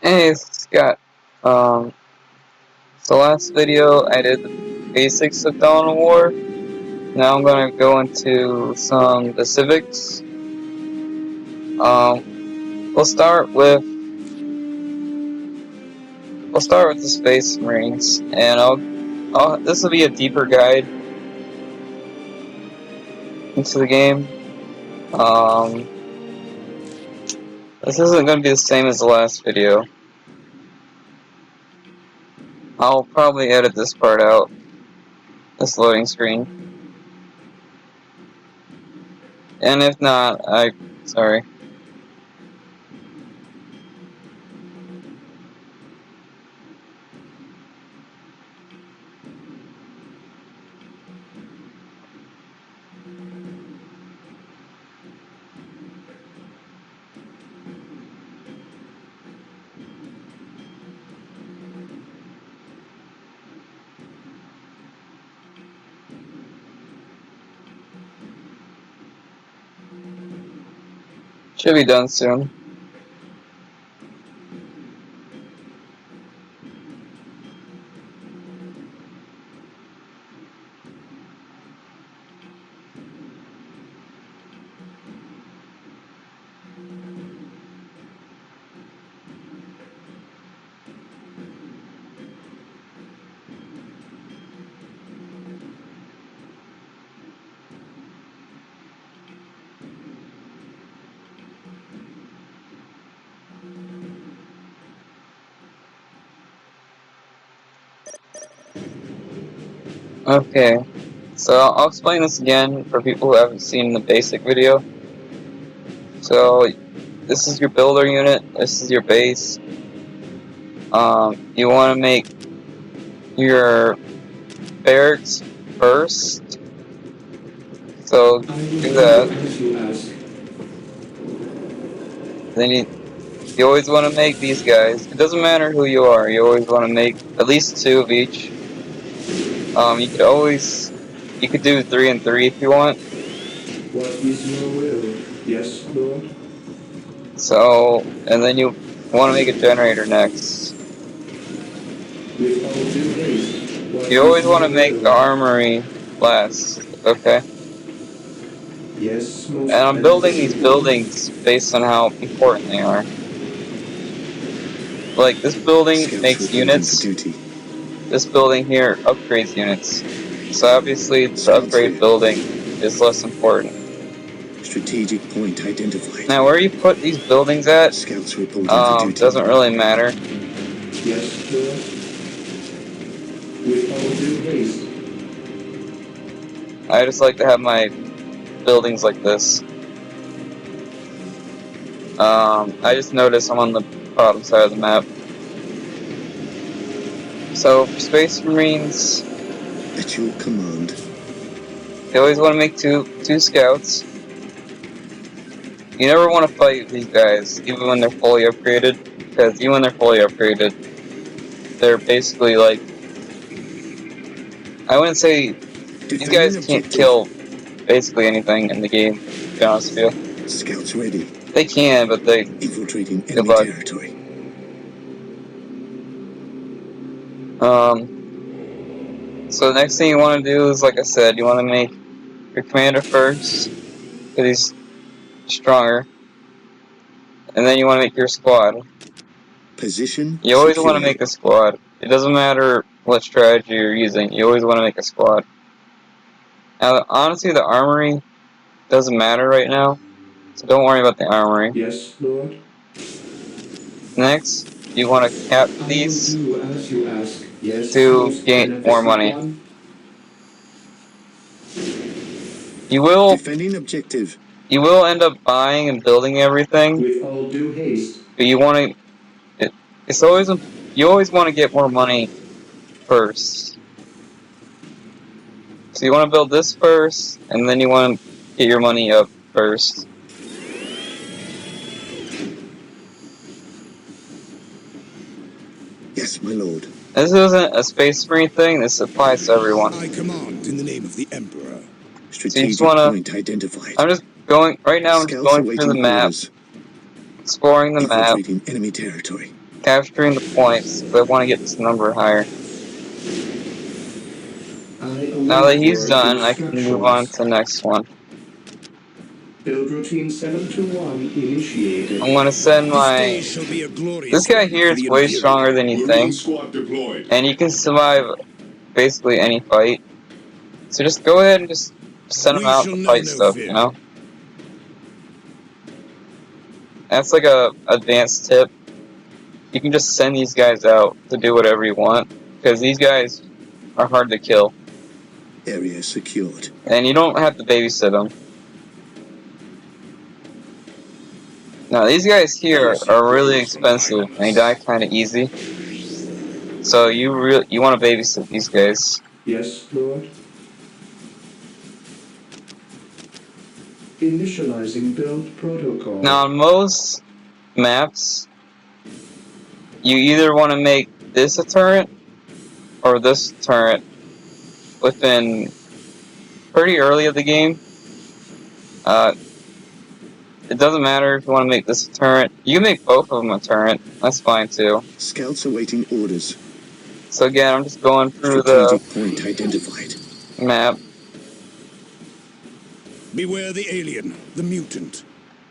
Hey Scott, so last video I did the basics of Dawn of War. Now I'm gonna go into some specifics. We'll start with the Space Marines, and this will be a deeper guide into the game. This isn't gonna be the same as the last video. I'll probably edit this part out, this loading screen, and if not, sorry. Should be done soon. Okay, so I'll explain this again for people who haven't seen the basic video. So this is your builder unit, this is your base. You want to make your barracks first, so do that. Then you always want to make these guys. It doesn't matter who you are, you always want to make at least 2 of each. You could do 3 and 3 if you want. What is your will? Yes, Lord. So, and then you want to make a generator next. With all due haste. You always want to make the armory last, okay? Yes, And I'm building these buildings based on how important they are. Like, this building makes units. This building here upgrades units. So obviously, the upgrade building is less important. Strategic point identified. Now, where you put these buildings at, Scouts reporting for duty. doesn't really matter. Yes, Lord. With all due haste. I just like to have my buildings like this. I just noticed I'm on the bottom side of the map. So for Space Marines, At your command. you always want to make two scouts. You never want to fight these guys, even when they're fully upgraded, because even when they're fully upgraded, they're basically like, I wouldn't say these guys can't kill basically anything in the game, to be honest with you. Scouts ready. They can, but they infiltrating enemy territory. So the next thing you want to do is, like I said, you want to make your commander first, because he's stronger, and then you want to make your squad. Position. You always want to make a squad. It doesn't matter what strategy you're using. You always want to make a squad. Now, honestly, the armory doesn't matter right now, so don't worry about the armory. Yes, Lord. Next, you want to cap these to gain more money. You will defending objective. You will end up buying and building everything. With all due haste. But you want to. You always want to get more money first. So you want to build this first, and then you want to get your money up first. Yes, my lord. This isn't a Space Marine thing. This applies to everyone. I command in the name of the Emperor. Strategic point identified. I'm just going right now. I'm just going through the map, exploring the map. Enemy territory. capturing the points, but I want to get this number higher. Now that he's done, I can move on to the next one. Build routine 721 initiated. I'm gonna send This day my... shall be a glorious This guy one here for is the way Imperium. stronger than you Marine think, squad deployed. and you can survive basically any fight. So just go ahead and just send him We out shall to know fight no stuff, fear. you know? That's like a advanced tip. You can just send these guys out to do whatever you want, because these guys are hard to kill. Area secured. And you don't have to babysit them. Now these guys here are really expensive, and they die kind of easy. So you want to babysit these guys. Yes, Lord. Initializing build protocol. Now on most maps, you either want to make this a turret or this turret within pretty early of the game. It doesn't matter if you want to make this a turret. You can make both of them a turret. That's fine too. Scouts awaiting orders. So again, I'm just going through Strategic the point identified. map. Beware the alien, the mutant,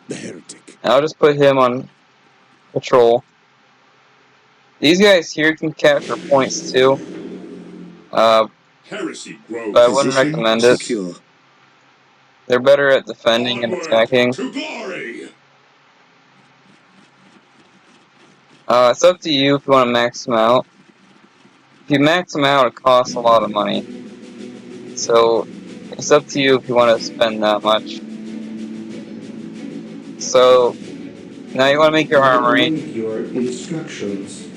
the heretic. And I'll just put him on patrol. These guys here can capture points too. Heresy But grows. I wouldn't Position recommend it. secure. They're better at defending and attacking. To glory. It's up to you if you want to max them out. If you max them out, it costs a lot of money. So it's up to you if you want to spend that much. So now you want to make your armory. Your instructions.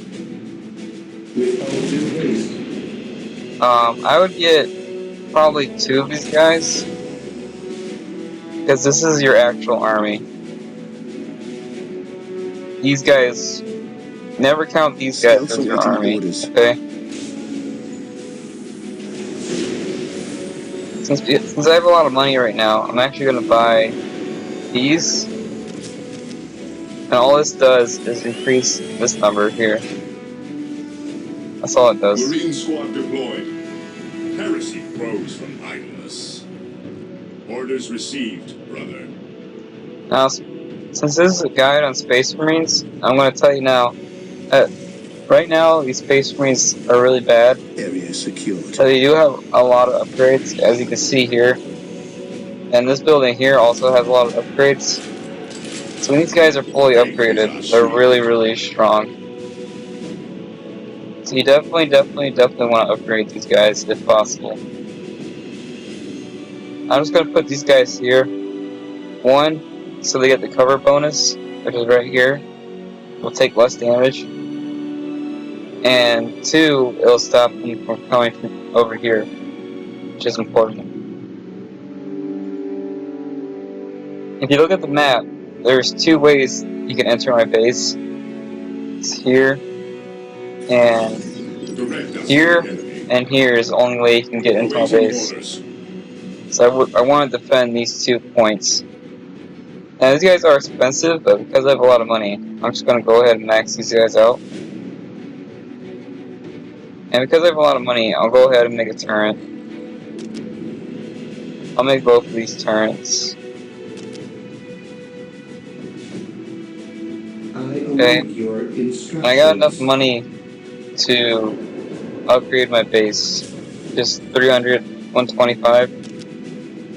With all due haste. I would get probably 2 of these guys, because this is your actual army. These guys, never count these guys Scouts as your awaiting army, orders. okay? Since I have a lot of money right now, I'm actually going to buy these, and all this does is increase this number here. That's all it does. Marine squad deployed. Heresy grows from idleness. Orders received, brother. Now, since this is a guide on Space Marines, I'm going to tell you now that right now these Space Marines are really bad. Area secured. So they do have a lot of upgrades, as you can see here. And this building here also has a lot of upgrades. So when these guys are fully upgraded, they're really, really strong. So you definitely want to upgrade these guys if possible. I'm just going to put these guys here. 1, so they get the cover bonus, which is right here. Will take less damage. And 2, it'll stop them from coming from over here, which is important. If you look at the map, there's 2 ways you can enter my base. It's here, and here, and here is the only way you can get into my base. So I want to defend these 2 points. Now these guys are expensive, but because I have a lot of money, I'm just going to go ahead and max these guys out. And because I have a lot of money, I'll go ahead and make a turret. I'll make both of these turrets. Okay, and I got enough money to upgrade my base. Just 300, 125.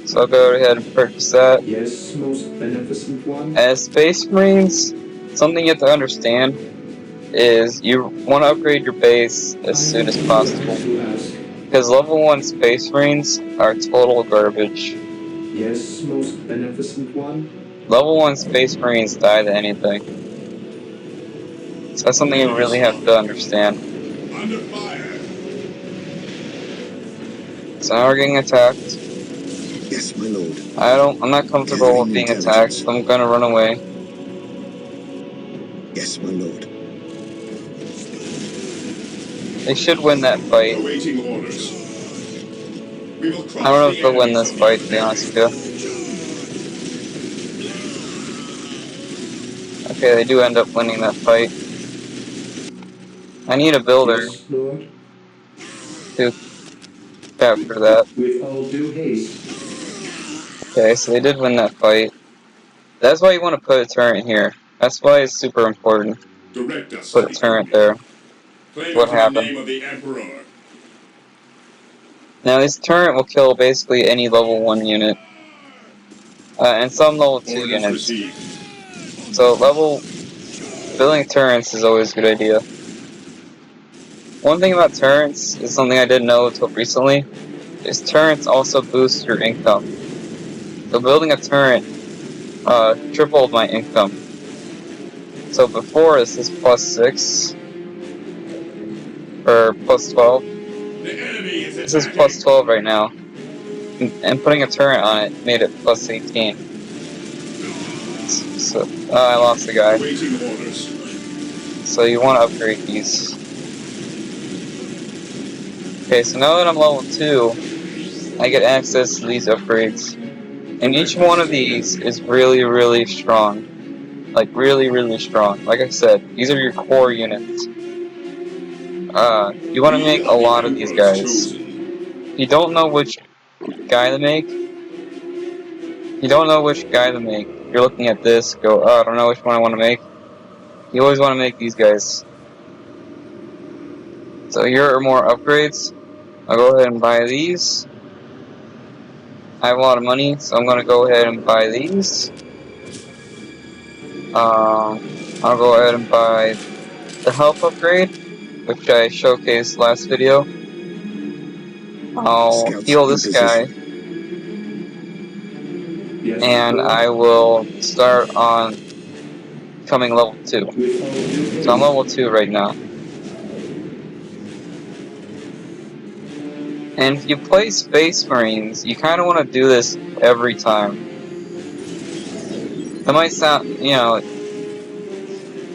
So I'll go ahead and purchase that. Yes, most beneficent one. As Space Marines, something you have to understand is you want to upgrade your base as soon as possible. Because level 1 Space Marines are total garbage. Yes, most beneficent one. Level 1 Space Marines die to anything. So that's something you really have to understand. Under fire. So now we're getting attacked. Yes, my lord. I'm not comfortable with being attacked, so I'm gonna run away. Yes, my lord. They should win that fight. Awaiting orders. We will I don't know if they'll win this fight, to be honest with you. Okay, they do end up winning that fight. I need a builder Yes, Lord. to capture that. With all due haste. Okay, so they did win that fight. That's why you want to put a turret here. That's why it's super important. Direct us Put to a the turret enemy. there. Claim What it in the happened? name of the Emperor. Now this turret will kill basically any level 1 unit. And some level 2 Orders units. received. So building turrets is always a good idea. One thing about turrets is something I didn't know until recently, is turrets also boost your income. So building a turret tripled my income. So before this is +6 or +12. The enemy is This is attacking. +12 right now. And putting a turret on it made it +18. So I lost the guy. Awaiting orders. So you want to upgrade these. Okay, so now that I'm level 2, I get access to these upgrades. And each Direct one us of to the these enemy. is really, really strong. Like, really, really strong. Like I said, these are your core units. You want to We make a are the lot of these Emperor's guys. chosen. If you don't know which guy to make, you're looking at this, go, oh, I don't know which one I want to make. You always want to make these guys. So here are more upgrades. I'll go ahead and buy these. I have a lot of money, so I'm going to go ahead and buy these. I'll go ahead and buy the health upgrade, which I showcased last video. I'll Scouts heal in this guy, position. Yes, and Lord. I will start on becoming level 2. With all due So I'm haste. level 2 right now. And if you play Space Marines, you kind of want to do this every time. It might sound,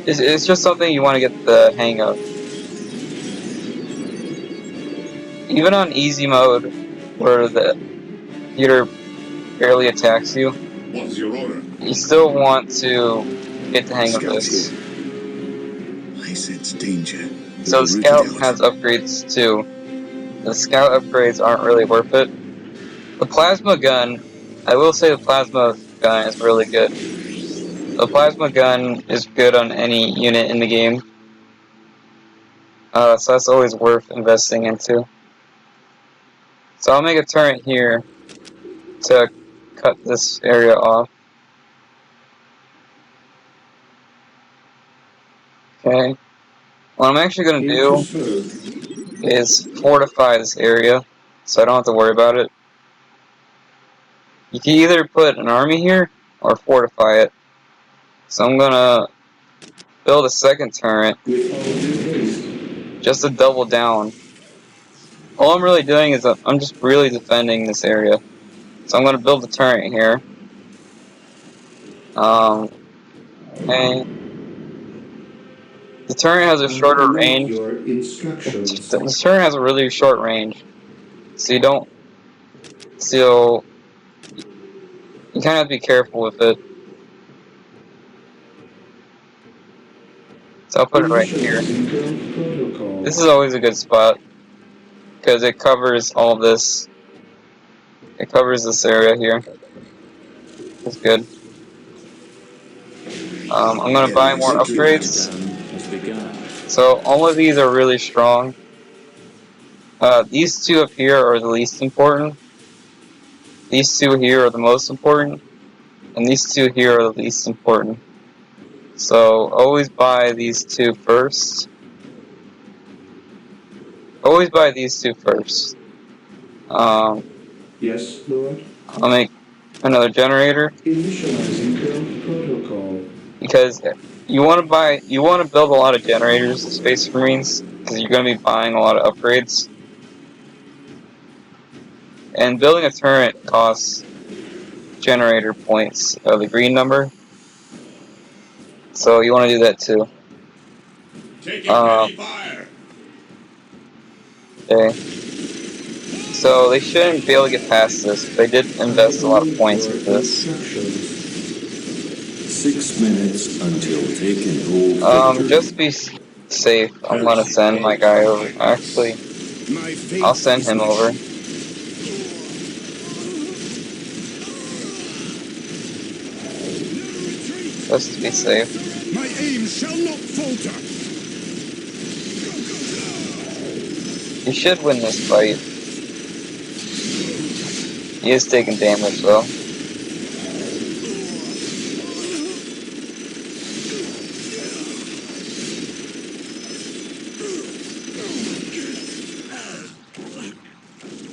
it's just something you want to get the hang of. Even on easy mode, where the computer barely attacks you, What is your order? you still want to get the hang of Scouts this. here. I sense danger. So We'll the root it Scout out. has upgrades too. The Scout upgrades aren't really worth it. The Plasma Gun, I will say the Plasma Gun is really good. The Plasma Gun is good on any unit in the game. So that's always worth investing into. So I'll make a turret here to cut this area off. Okay. What I'm actually going to Aim to do serve. is fortify this area, so I don't have to worry about it. You can either put an army here, or fortify it. So I'm going to build a second turret, With all due haste. just to double down. All I'm really doing is I'm just really defending this area. So I'm going to build a turret here. Okay. The turret has a I shorter await range. your instructions. The turret has a really short range, so so you kind of have to be careful with it. So I'll put it right here. Initializing build protocol. This is always a good spot, because it covers all this. It covers this area here. It's good. I'm going to buy Enemy more supplies. upgrades. So all of these are really strong. These two up here are the least important. These two here are the most important. And these two here are the least important. So always buy these two first. Always buy these two first. Yes, Lord. I'll make another generator, Initializing build protocol. because you want to build a lot of generators in Space Marines, because you're going to be buying a lot of upgrades. And building a turret costs generator points, the green number. So you want to do that too. Taking Uh, heavy fire. okay. So they shouldn't be able to get past this. They did I invest a lot of await points your into this. instructions. 6 minutes until take and hold victory. Just to be safe, I'm gonna send my guy over. Actually, My faith I'll send is him my over. shield. Just to be safe. My aim shall not falter. He should win this fight. He is taking damage though.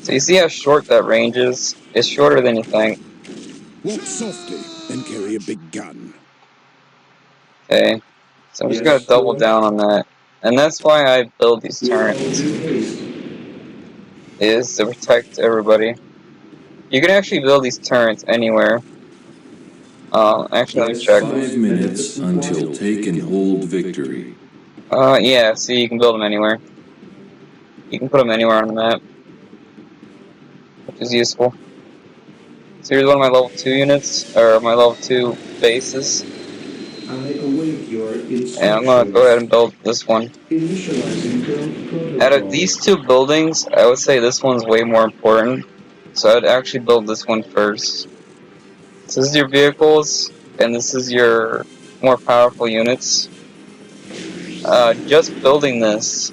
So you see how short that range is? It's shorter than you think. Walk softly and carry a big gun. Okay. So I'm just gonna Yes, double Lord. down on that. And that's why I build these With all turrets, due haste. is to protect everybody. You can actually build these turrets anywhere. Actually, let me Yes, check. 5 minutes until take and hold victory. Yeah, see, you can build them anywhere. You can put them anywhere on the map, which is useful. So here's one of my level 2 units, or my level 2 bases. I await your instructions. And I'm gonna go ahead and build this one. Initializing build protocol. Out of these two buildings, I would say this one's way more important. So I'd actually build this one first. So this is your vehicles, and this is your more powerful units. Just building this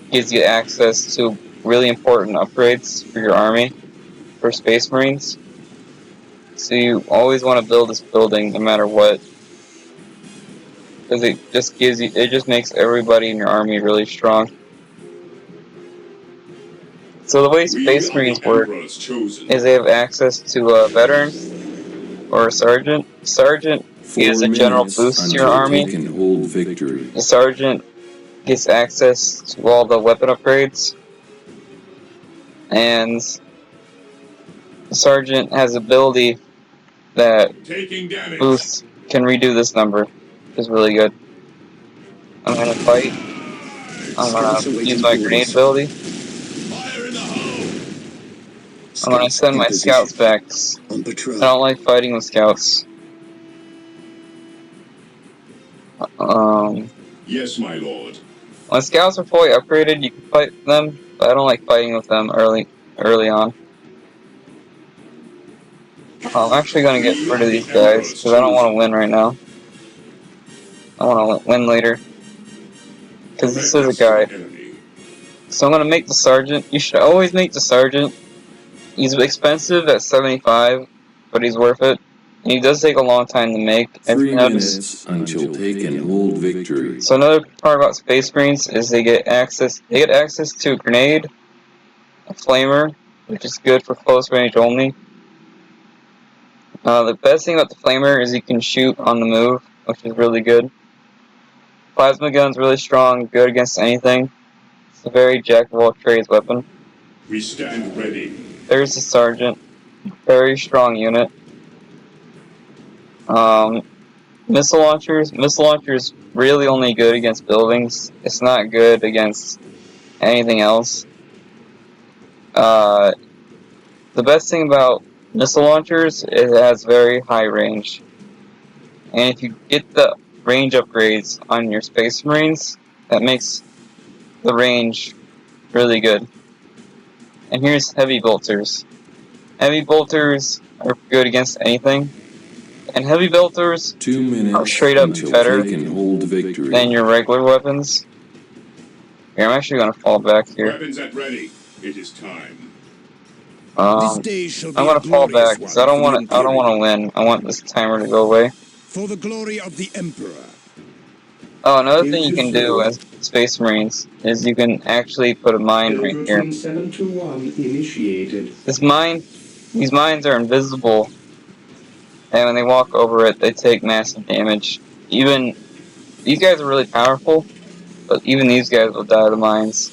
gives you access to really important upgrades for your army, for Space Marines. So you always want to build this building no matter what, because it just makes everybody in your army really strong. So the way Space Marines work is they have access to a veteran or a sergeant. Sergeant 4 gives a general minutes boost to your until army. take and hold victory. The sergeant gets access to all the weapon upgrades, and the sergeant has ability that boosts can redo this number, which is really good. I'm gonna fight. I'm Scouts gonna use awaiting my grenade orders. ability. Fire in the hole. I'm gonna Scouts send in my position. scouts back. On I patrol. don't like fighting with scouts. Yes, my lord. When scouts are fully upgraded, you can fight them, but I don't like fighting with them early on. I'm actually gonna get rid of these guys because I don't want to win right now. I want to win later because this is a guy. So I'm gonna make the sergeant. You should always make the sergeant. He's expensive at 75, but he's worth it. And he does take a long time to make, as 3 you notice. minutes until take and hold victory. So another part about Space Marines is they get access to a grenade, a flamer, which is good for close range only. The best thing about the flamer is you can shoot on the move, which is really good. Plasma gun's really strong, good against anything. It's a very jack of all trades weapon. We stand ready. There's the sergeant, very strong unit. Missile launchers really only good against buildings. It's not good against anything else. The best thing about missile launchers is it has very high range. And if you get the range upgrades on your Space Marines, that makes the range really good. And here's heavy bolters. Heavy bolters are good against anything. And heavy bolters 2 are minutes straight up until better take and hold victory. than your regular weapons. Here, I'm actually gonna fall back here. Weapons at ready. It is time. This day shall be I'm gonna fall back because I don't want to win. I want this timer to go away. For the glory of the Emperor. Oh, another thing Yes, you can Lord. do as Space Marines is you can actually put a mine Build right here. routine 721 initiated. These mines are invisible, and when they walk over it, they take massive damage. Even these guys are really powerful, but even these guys will die to the mines.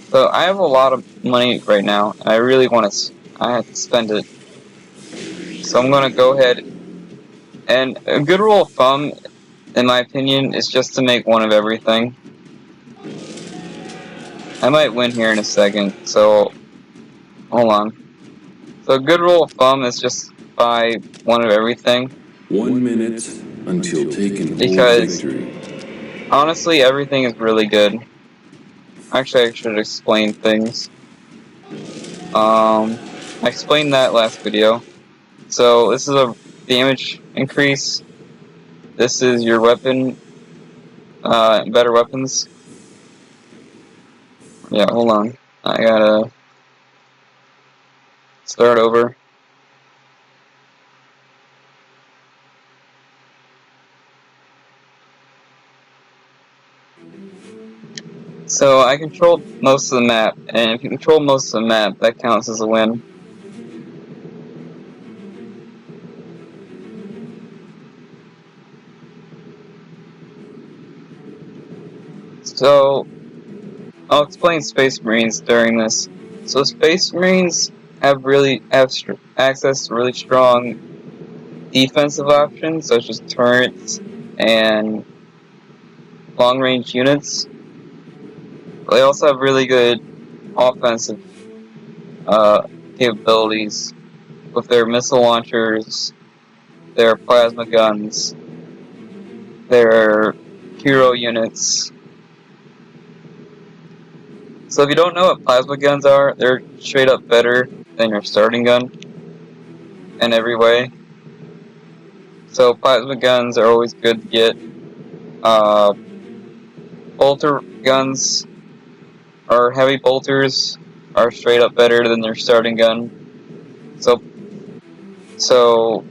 So I have a lot of money right now, and I really want to. I have to spend it. So I'm gonna go ahead. And a good rule of thumb, in my opinion, is just to make one of everything. I might win here in a second, so hold on. So a good rule of thumb is just buy one of everything. 1 minute until take and hold Because victory. Honestly, everything is really good. Actually, I should explain things. I explained that last video. So this is a damage increase. This is your weapon, better weapons. Yeah, hold on. I gotta start over. So I controlled most of the map, and if you control most of the map, that counts as a win. So I'll explain Space Marines during this. So Space Marines have access to really strong defensive options, such as turrets and long-range units. They also have really good offensive capabilities with their missile launchers, their plasma guns, their hero units. So if you don't know what plasma guns are, they're straight up better than your starting gun in every way. So plasma guns are always good to get. Bolter guns or heavy bolters are straight up better than their starting gun. So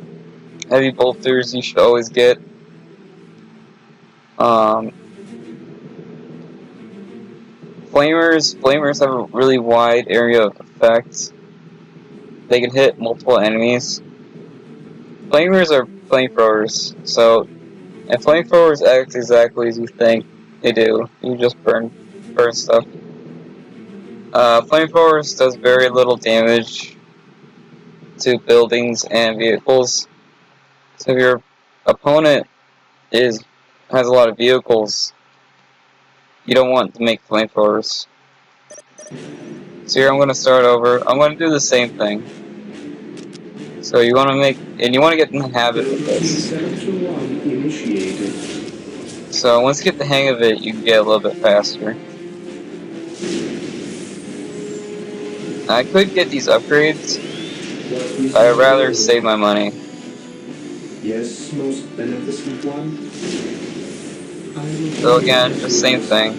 heavy bolters you should always get. Um, Flamers have a really wide area of effect. They can hit multiple enemies. Flamers are flamethrowers, and flamethrowers act exactly as you think they do. You just burn stuff. Flamethrowers does very little damage to buildings and vehicles. So if your opponent has a lot of vehicles, you don't want to make flamethrowers. So here I'm going to start over. I'm going to do the same thing. So you want to get in the habit of this. Initiated. So once you get the hang of it, you can get a little bit faster. I could get these upgrades, but I'd rather save my money. Yes, most beneficent one. So again, the same thing.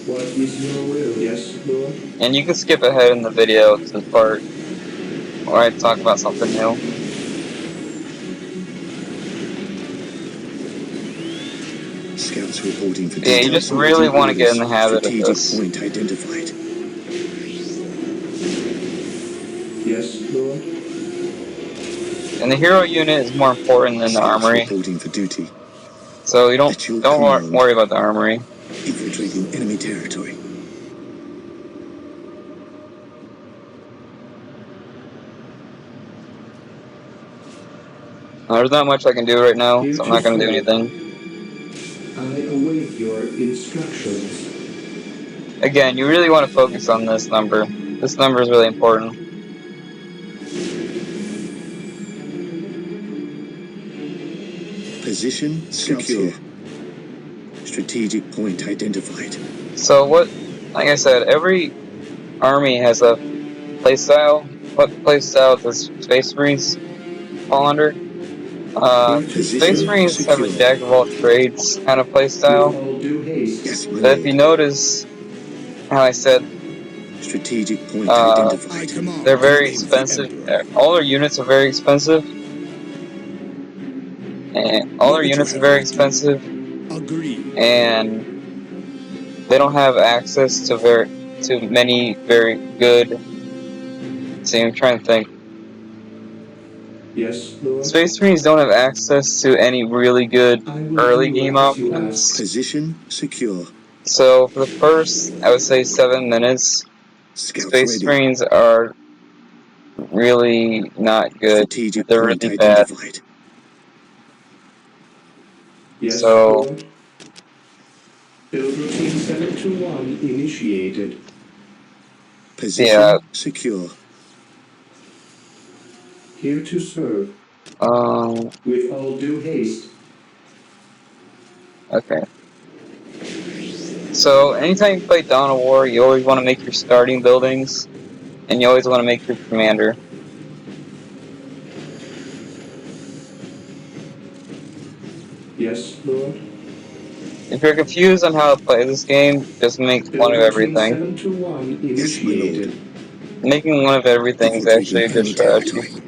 What is your will? Yes, Lord. And you can skip ahead in the video to the part where I talk about something new. Scouts reporting for Yeah, you just really want to get in the habit of this. Point identified. Yes, Lord. And the hero unit is more important than the armory. Reporting for duty. So you don't worry about the armory. Infiltrating enemy territory. There's not much I can do right now, so I'm not going to do anything. I await your instructions. Again, you really want to focus on this number. This number is really important. Position secure. Strategic point identified. So like I said, every army has a playstyle. What playstyle does Space Marines fall under? Space Marines have a jack of all trades kind of playstyle. Yes, my But if lord. you notice how I said strategic point identified. they're very expensive. All their units are very expensive. And all their units are very expensive. And they don't have access to many very good. See, I'm trying to think. Yes, Lord. Space Marines don't have access to any really good early game options. Position secure. So for the first, I would say 7 minutes, Space Marines are really not good. Strategic They're point really bad. identified. Yes, So Lord. Build routine 721 initiated. Position yeah. secure. Here to serve. Um. With all due haste. Okay. So, anytime you play Dawn of War, you always want to make your starting buildings, and you always want to make your commander. Yes, Lord. If you're confused on how to play this game, just make one of Build routine everything. 721 Yes, my lord. initiated. Making one of everything is Infiltrating actually a good enemy strategy. territory.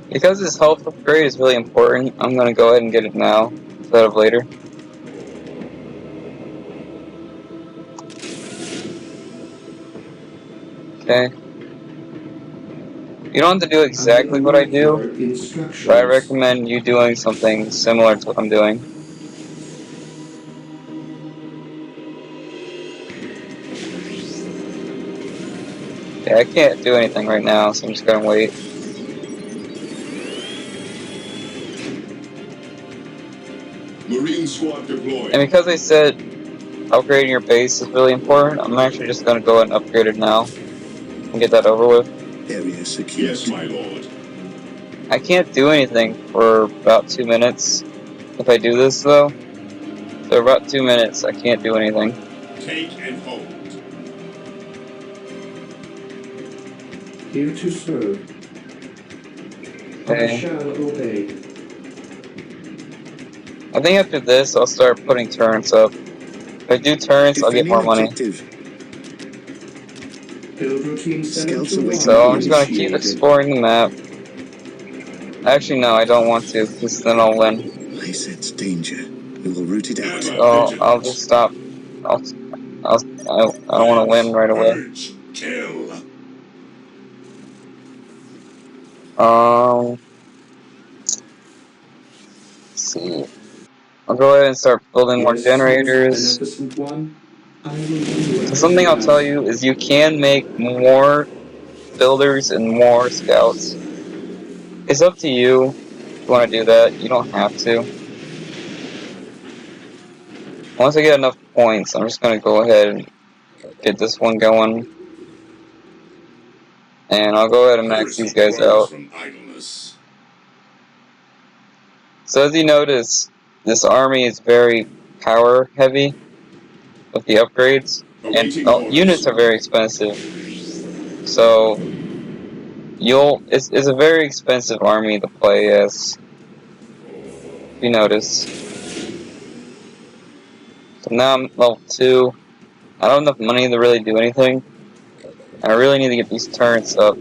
Because this health upgrade is really important, I'm going to go ahead and get it now, instead of later. Okay. You don't have to do I exactly what I await do, your but I instructions. recommend you doing something similar to what I'm doing. Okay, I can't do anything right now, so I'm just going to wait. Marine squad deployed. And because I said upgrading your base is really important, I'm actually just going to go ahead and upgrade it now and get that over with. Area secured. Yes, my lord. I can't do anything for about 2 minutes if I do this, though. So about 2 minutes, I can't do anything. Take and hold. Here to serve. I Okay. shall obey. I think after this, I'll start putting turrets up. If I do turrets, I'll get Defending more money. objective. Build routine Scouts 721 So I'm awaiting just going to keep initiated. exploring the map. Actually, no, I don't want to, because then I'll win. I sense danger. We will root it out. Ever So I'll vigilant. just stop. I'll, I don't want to win right away. Purge. Kill. Um, let's see. I'll go ahead and start building more Yes, most generators. beneficent one. I will do So whatever something you I'll tell ask. you is you can make more builders and more scouts. It's up to you if you want to do that. You don't have to. Once I get enough points, I'm just going to go ahead and get this one going. And I'll go ahead and max these Heresy guys grows out. from idleness. So as you notice, this army is very power heavy with the upgrades. And Awaiting orders. units are very expensive. So it's a very expensive army to play as, if you notice. So now I'm level 2. I don't have enough money to really do anything. I really need to get these turrets up.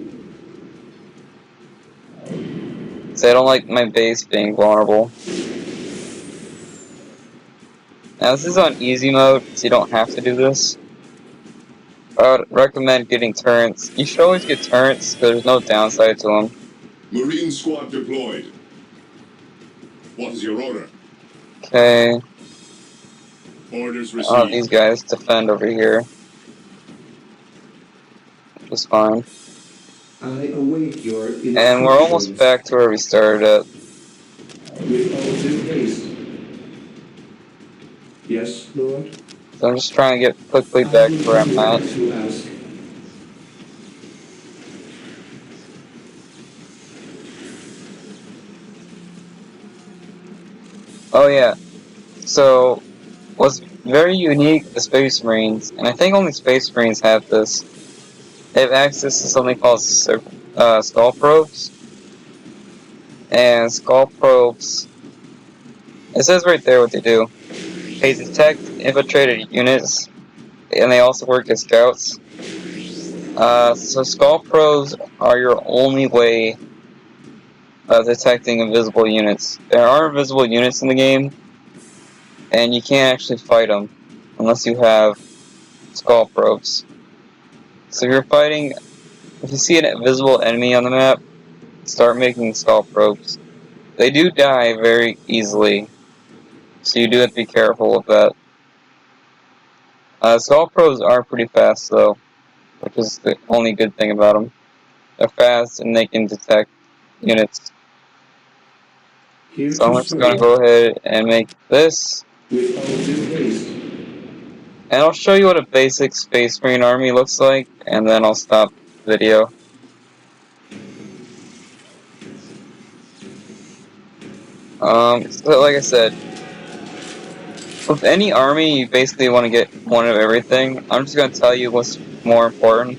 So I don't like my base being vulnerable. Now this is on easy mode, so you don't have to do this. I would recommend getting turrets. You should always get turrets, because there's no downside to them. Marine squad deployed. What is your order? Okay, Orders I'll have received. these guys defend over here. Just fine. I await your And we're almost instructions. back to where we started at. With all due haste. Yes, Lord. So I'm just trying to get quickly I back will to where I'm do at. as you ask. Oh yeah, so what's very unique to Space Marines, and I think only Space Marines have this, they have access to something called skull probes. And skull probes, it says right there what they do. They detect infiltrated units, and they also work as scouts. So skull probes are your only way of detecting invisible units. There are invisible units in the game, and you can't actually fight them unless you have skull probes. So if you're fighting, if you see an invisible enemy on the map, start making skull probes. They do die very easily, so you do have to be careful with that. Skull probes are pretty fast though, which is the only good thing about them. They're fast and they can detect units. Here So to I'm just gonna serve. go ahead and make this. With all due haste. And I'll show you what a basic Space Marine army looks like, and then I'll stop the video. So like I said, with any army, you basically want to get one of everything. I'm just going to tell you what's more important.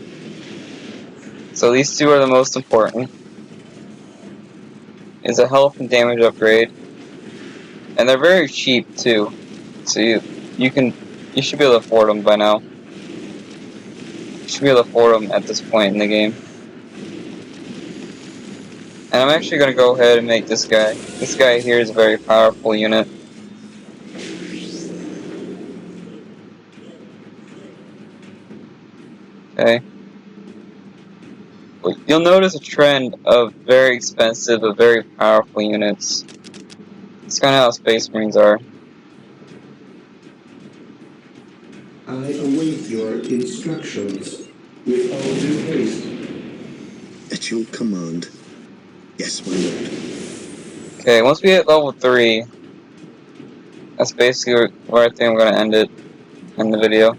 So these two are the most important. Is a health and damage upgrade, and they're very cheap too. So you should be able to afford them by now. You should be able to afford them at this point in the game. And I'm actually going to go ahead and make this guy. This guy here is a very powerful unit. Okay. But you'll notice a trend of very expensive but very powerful units. It's kind of how Space Marines are. I await your instructions. With all due haste. At your command. Yes, my lord. Okay, once we hit level 3, that's basically where I think I'm going to end it in the video.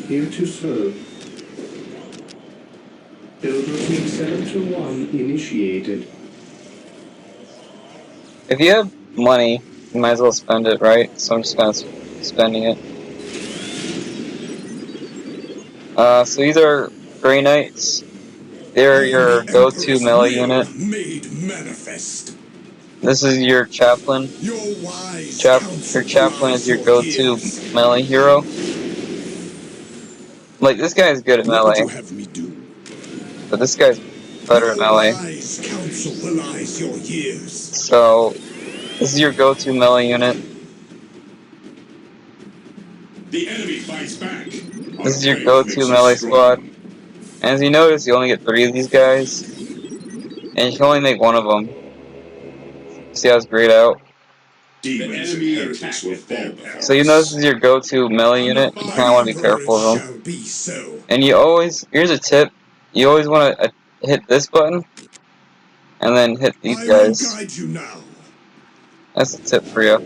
Here to serve. Build routine 721 initiated. If you have money, you might as well spend it, right? So I'm just kind of spending it. So these are Grey Knights. They're I am your the go-to Emperor's melee will unit. made manifest. This is your chaplain. Your wise Your counsel chaplain is belies your your go-to years. melee hero. Like, this guy's good at What would you melee, have me do? but this guy's better at Your melee. wise counsel belies your years. So, this is your go-to melee unit. The enemy fights back. This Our is your faith go-to makes us melee squad. strong. And as you notice, you only get 3 of these guys, and you can only make one of them. See how it's grayed out? Demons and heretics will fall before So you know this us. is your go-to melee unit. You By kind of the want to be Emperor it careful of them. shall be so. And you always, here's a tip, you always want to hit this button, and then hit these I will guys. guide you now. That's a tip for you.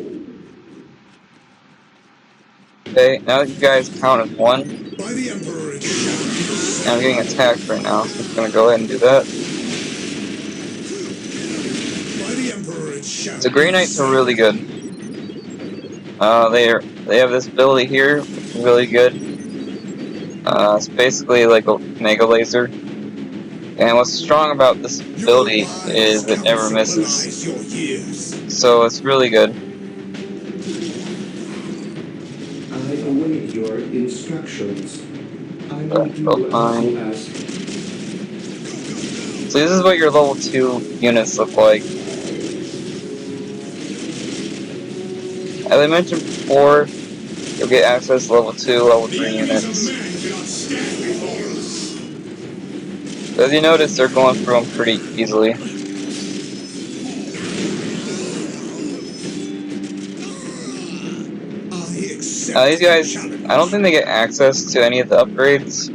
Okay, now that you guys count as 1, By the Emperor it shall be so. and I'm getting attacked right now, so I'm just going to go ahead and do that. By the Emperor it shall So Grey be Knights are so. really good. They have this ability here, which is really good. It's basically like a mega laser. And what's strong about this Your ability wise is it never counsel misses. belies your years. So it's really good. I await your instructions. I will But do as fine. you ask. So this is what your level 2 units look like. As I mentioned before, you'll get access to level 2, level The 3 enemies of units. man cannot stand before us. But as you notice, they're going through them pretty easily. I These accept the guys, challenge. I don't think they get access to any of the upgrades.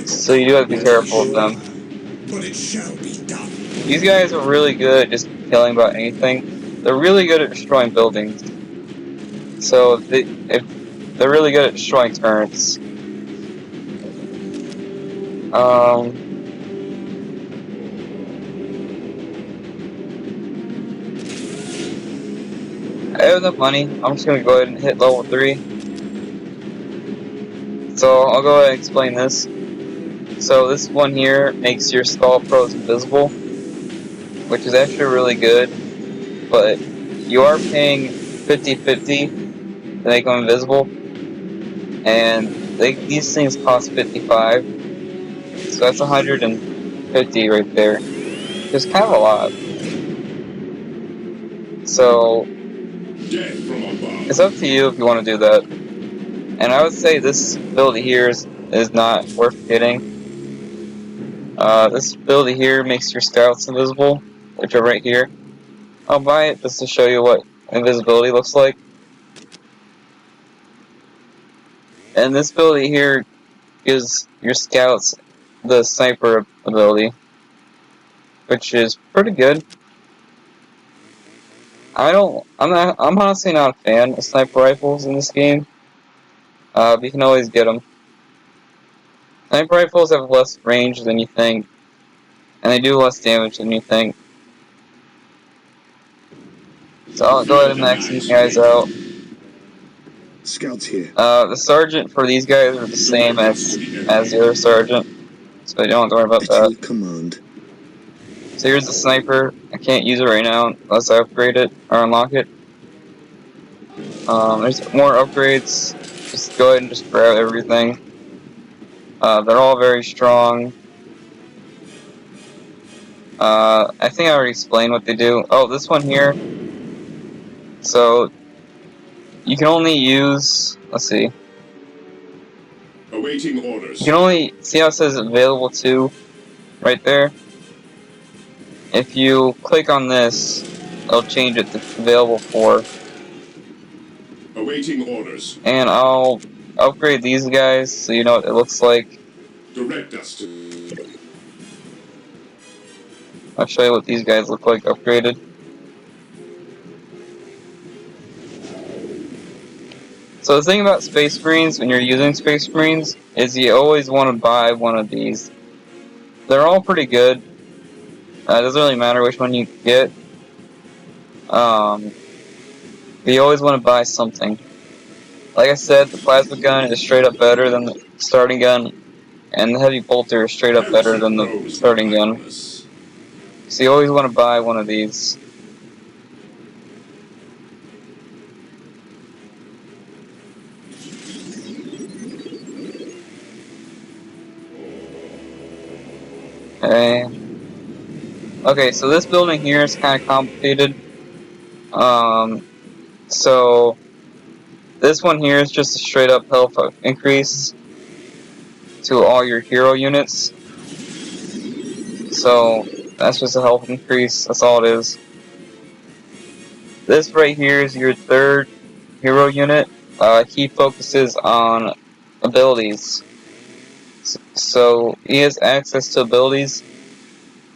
So you do have to be Yes, careful of Lord. them. But it shall be done. These guys are really good at just killing about anything. They're really good at destroying buildings. So if they're really good at destroying turrets. I have enough money. I'm just gonna go ahead and hit level 3. So I'll go ahead and explain this. So this one here makes your skull pros invisible, which is actually really good, but you are paying 50-50 to make them invisible, and these things cost 55, so that's 150 right there. It's kind of a lot. So Death from it's above. up to you if you want to do that. And I would say this ability here is not worth getting. This ability here makes your scouts invisible, which are right here. I'll buy it just to show you what invisibility looks like. And this ability here gives your scouts the sniper ability. which is pretty good. I'm honestly not a fan of sniper rifles in this game. But you can always get them. Sniper rifles have less range than you think, and they do less damage than you think. So I'll go ahead and max these guys out. Scouts here. The sergeant for these guys are the same as the other sergeant, so you don't have to worry about At that. your command. So here's the sniper. I can't use it right now unless I upgrade it or unlock it. There's more upgrades. Just go ahead and just grab everything. They're all very strong. I think I already explained what they do. Oh, this one here. So you can only use. Let's see. Awaiting You orders. can only see how it says available to right there. If you click on this, it'll change it to available for. Awaiting orders. And I'll upgrade these guys so you know what it looks like. Direct us to. I'll show you what these guys look like upgraded. So the thing about Space Marines when you're using Space Marines is you always want to buy one of these. They're all pretty good. It doesn't really matter which one you get. But you always want to buy something. Like I said, the plasma gun is straight up better than the starting gun, and the heavy bolter is straight up better than the starting gun. So you always want to buy one of these. Okay. Okay, so this building here is kind of complicated. So this one here is just a straight up health increase to all your hero units. So that's just a health increase. That's all it is. This right here is your third hero unit. He focuses on abilities. So he has access to abilities.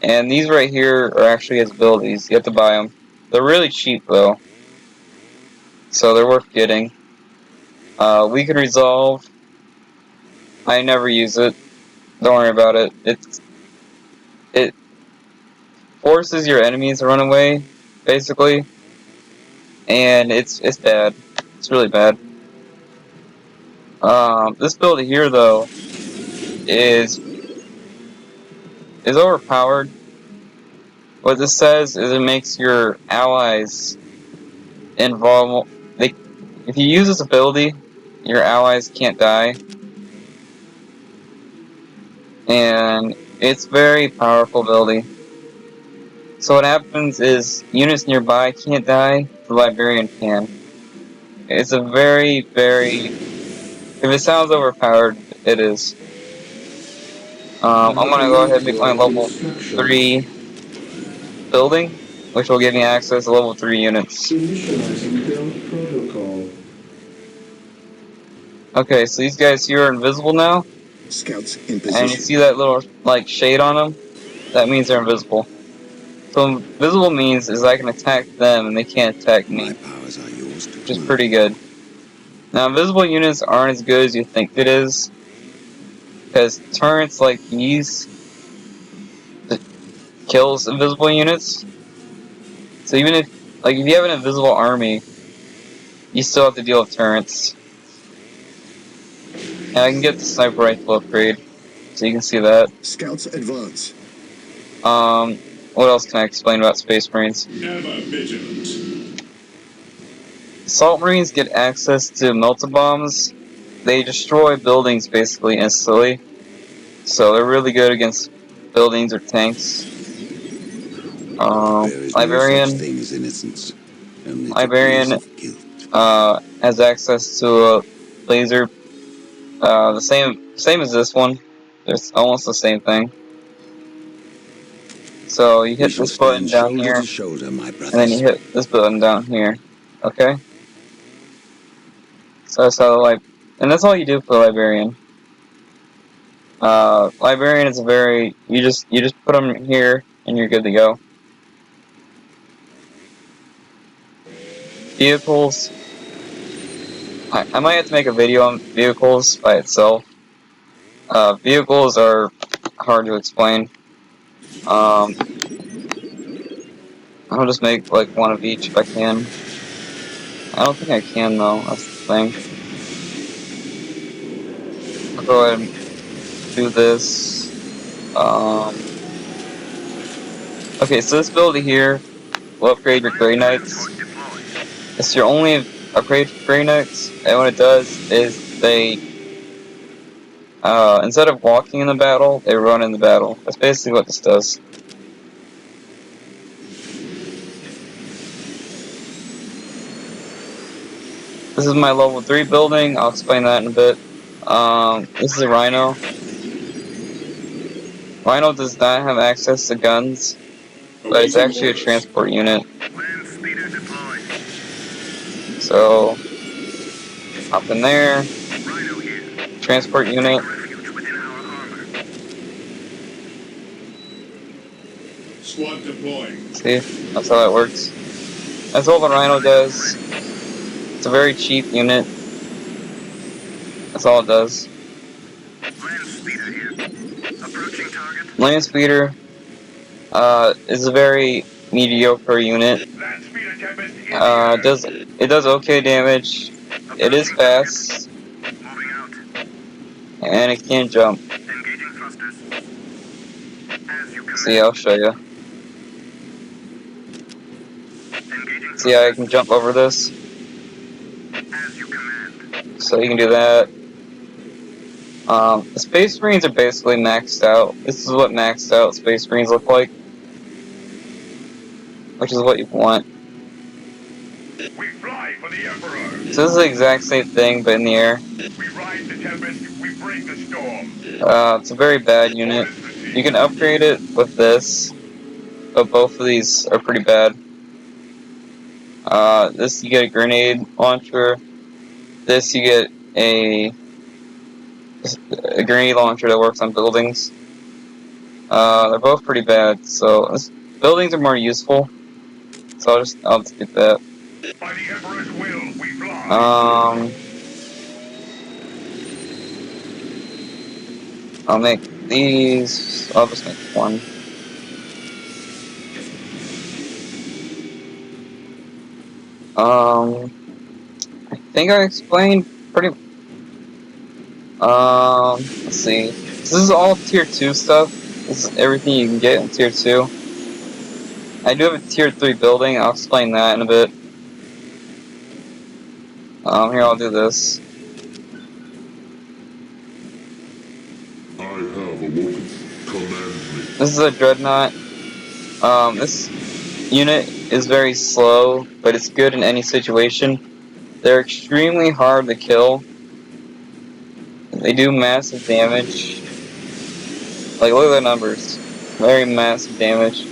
And these right here are actually his abilities. You have to buy them. They're really cheap though. So they're worth getting. We can resolve. I never use it. Don't worry about it. It forces your enemies to run away, basically. And it's bad. It's really bad. This build here though is overpowered. What this says is it makes your allies invulnerable. If you use this ability, your allies can't die. And it's very powerful ability. So what happens is units nearby can't die, the Librarian can. It's a very, very... If it sounds overpowered, it is. I'm gonna go ahead and make my level 3 building, which will give me access to level 3 units. Initializing build protocol. Okay, so these guys here are invisible now. Scouts in And you position. see that little, like, shade on them? That means they're invisible. So invisible means is I can attack them and they can't attack me, My powers are yours to which is pretty good. Now, invisible units aren't as good as you think it is, because turrets like these kills invisible units. So even if you have an invisible army, you still have to deal with turrets. And I can get the sniper rifle upgrade, so you can see that. Scouts advance. What else can I explain about Space Marines? Ever vigilant. Assault Marines get access to melta bombs. They destroy buildings basically instantly. So they're really good against buildings or tanks. There is no such thing as innocence. Only Librarian degrees of guilt. has access to a laser. The same as this one. It's almost the same thing. So you We hit shall this button stand down shoulder here, to shoulder, my and then you brothers. hit this button down here. Okay. So that's how and that's all you do for the Librarian. Librarian is you just put them here, and you're good to go. Vehicles. I might have to make a video on vehicles by itself. Vehicles are hard to explain. I'll just make like one of each if I can. I don't think I can though, that's the thing. I'll go ahead and do this. Okay, so this building here will upgrade your Grey Knights. It's your only upgrade for Grey Knights, and what it does is they, instead of walking in the battle, they run in the battle. That's basically what this does. This is my level 3 building, I'll explain that in a bit. This is a Rhino. Rhino does not have access to guns, but it's actually a transport unit. So, hop in there. Transport unit. Squad deploying. See? That's how that works. That's all the Rhino does. It's a very cheap unit. That's all it does. Land speeder is a very mediocre unit. It does okay damage. It is fast, and it can jump. See, I'll show you. See how I can jump over this? So you can do that. The Space Marines are basically maxed out. This is what maxed out Space Marines look like. Which is what you want. We fly for the Emperor. So this is the exact same thing, but in the air. We ride the tempest, we break the storm. It's a very bad unit. You can upgrade it with this, but both of these are pretty bad. This you get a grenade launcher. This you get a grenade launcher that works on buildings. They're both pretty bad, so buildings are more useful. So I'll just get that. By the Emperor's will, we fly. I'll make these. I'll just make one. I think I explained pretty. Let's see. This is all tier 2 stuff. This is everything you can get in tier 2. I do have a tier 3 building. I'll explain that in a bit. Here I'll do this. I have awoken. Command me. This is a Dreadnought. This unit is very slow, but it's good in any situation. They're extremely hard to kill. They do massive damage. Like, look at their numbers. Very massive damage.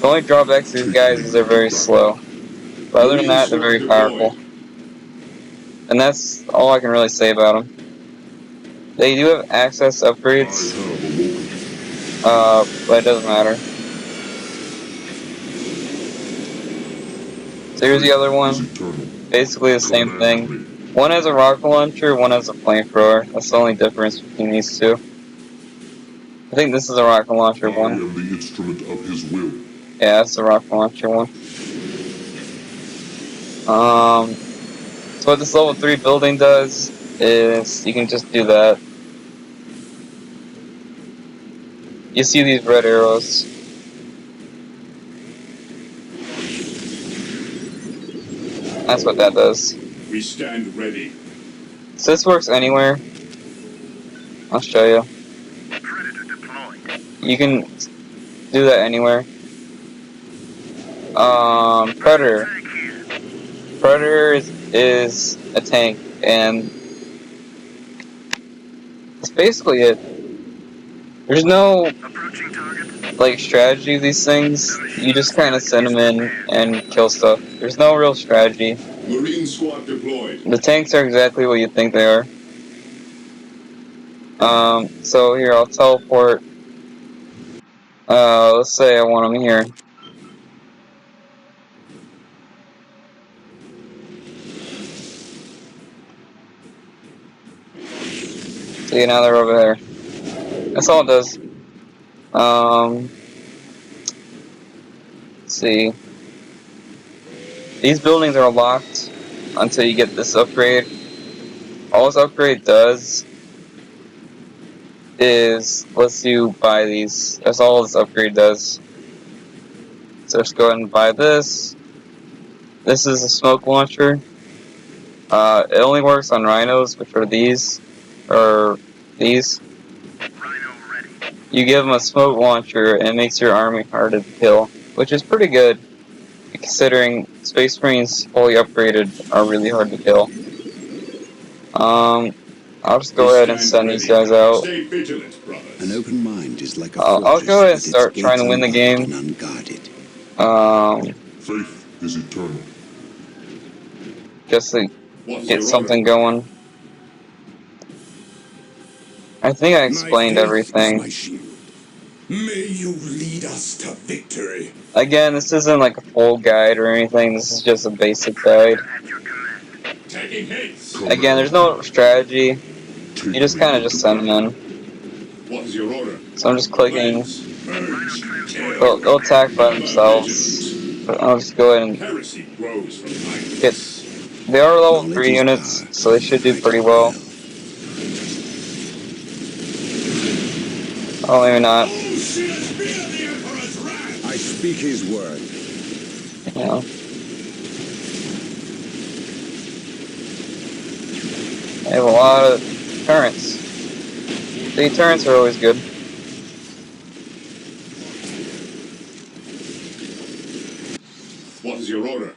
The only drawback to these guys is they're very slow. But other than that, they're very powerful. And that's all I can really say about them. They do have access to upgrades, but it doesn't matter. So here's the other one. Basically the same thing. One has a rocket launcher, one has a flamethrower. That's the only difference between these two. I think this is a rocket launcher one. I am the instrument of his will. Yeah, that's the rocket launcher one. So what this level 3 building does is you can just do that. You see these red arrows. That's what that does. We stand ready. So this works anywhere. I'll show you. Predator deployed. You can do that anywhere. Predator. Predator is a tank, and that's basically it. There's no like strategy of these things. You just kind of send them in and kill stuff. There's no real strategy. Marine squad deployed. The tanks are exactly what you think they are. So here I'll teleport. Let's say I want them here. See, now they're over there. That's all it does. Let's see. These buildings are locked until you get this upgrade. All this upgrade does is lets you buy these. That's all this upgrade does. So just go ahead and buy this. This is a smoke launcher. It only works on rhinos, which are these, or these. You give them a smoke launcher, and it makes your army harder to kill, which is pretty good, considering Space Marines fully upgraded are really hard to kill. I'll just go ahead and send these guys out. Stay vigilant, brothers. An open mind is like a I'll fortress go ahead and with its start trying gates to win the unlocked game. and unguarded. Faith is eternal. Just to What's get your something order? going. I think I My explained faith is everything. my shield. May you lead us to victory. Again, this isn't like a full guide or anything, this is just a basic guide. Taking hits. Again, there's no strategy, you just kind of just send them in. What is your order? So I'm just clicking, Planes. Birds. they'll attack by themselves. But I'll just go ahead and Heresy grows from get, idleness. they are level Knowledge 3 is units, power. so they should do Fight pretty it well. Oh, maybe not, Bullshit! Fear the Emperor's wrath! I speak his word. you know. They have a lot of turrets. The turrets are always good. What is your order?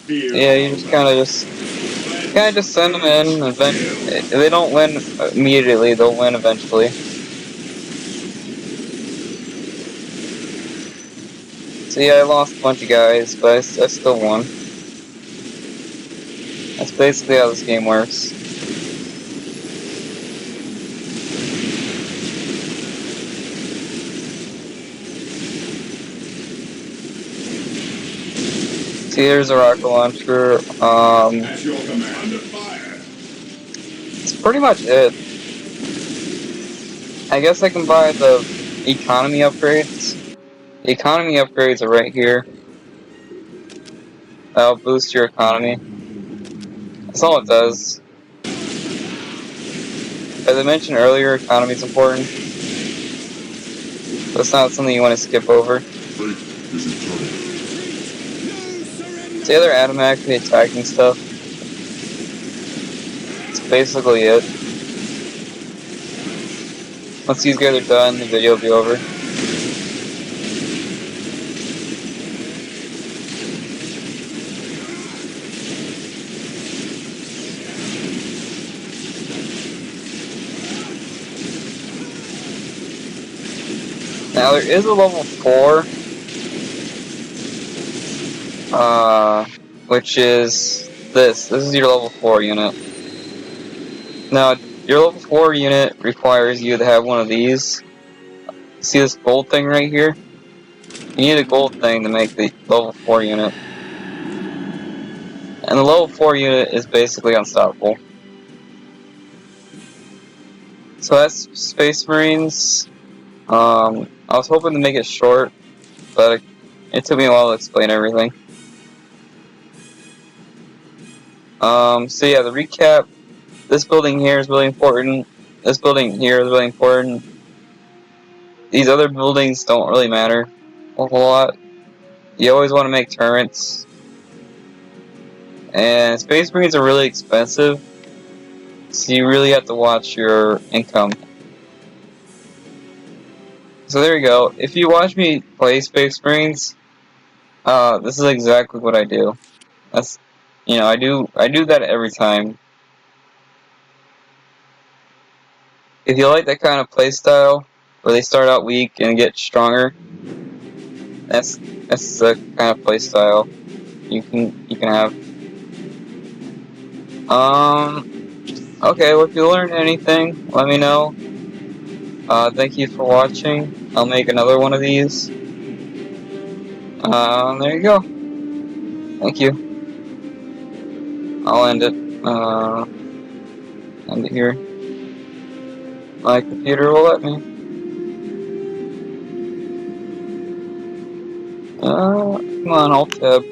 Fear Yeah, you our just wrath. kind of just send them in. If they don't win immediately, they'll win eventually. See, I lost a bunch of guys, but I still won. That's basically how this game works. See, there's a rocket launcher. At your command. Under fire. That's pretty much it. I guess I can buy the economy upgrades. The economy upgrades are right here. That'll boost your economy. That's all it does. As I mentioned earlier, economy is important. But it's not something you want to skip over. Faith is eternal. See, they're automatically attacking stuff. That's basically it. Once these guys are done, the video will be over. Now there is a level 4, which is this. This is your level 4 unit. Now, your level 4 unit requires you to have one of these. See this gold thing right here? You need a gold thing to make the level 4 unit. And the level 4 unit is basically unstoppable. So that's Space Marines. I was hoping to make it short, but it took me a while to explain everything. So yeah, the recap. This building here is really important. This building here is really important. These other buildings don't really matter a whole lot. You always want to make turrets. And Space Marines are really expensive, so you really have to watch your income. So there you go. If you watch me play Space Marines, this is exactly what I do. That's, I do that every time. If you like that kind of play style, where they start out weak and get stronger, that's the kind of play style you can have. Okay, well, if you learned anything, let me know. Thank you for watching. I'll make another one of these. There you go. Thank you. I'll end it. End it here. My computer will let me. Come on, Alt Tab.